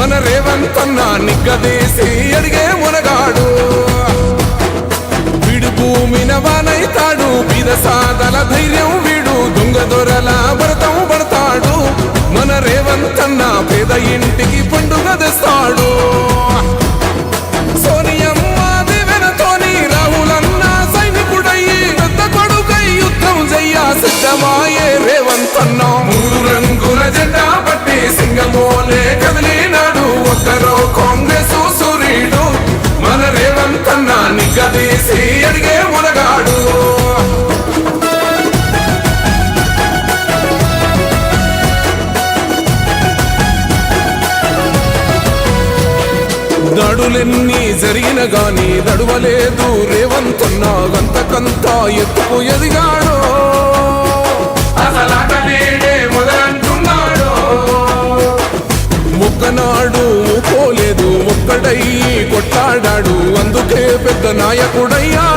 మన రేవంతన్న నిగ్గదీసి అడిగే మునగాడు వీడు భూమిన వానైతాడు బీద సాదల ధైర్యం వీడు దొంగ దొరల భరతం పడతాడు మన రేవంతన్న పేద ఇంటికి పండుగ తెస్తాడు సోనియమ్మ దివెనతోని రాహులన్న సైనికుడయ్యి పెద్ద కొడుకై యుద్ధం చెయ్య సిద్ధమాయే రేవంతన్న మూడు రంగుల జెండా పట్టి సింగమోలే కదిలినాడు ఒక్కరో కాంగ్రెస్ సూర్యుడు మన రేవంతన్న నిగ్గదీసి అడిగే మునగాడు దాడులెన్ని జరిగిన గాని దడువలేదు రేవంతన్న గంతకంతా ఎత్తుకు ఎదిగాడు అసలాట నేడే మొదలంటున్నాడు మొక్కనాడు పోలేదు ఒక్కడై కొట్లాడాడు అందుకే పెద్ద నాయకుడయ్యా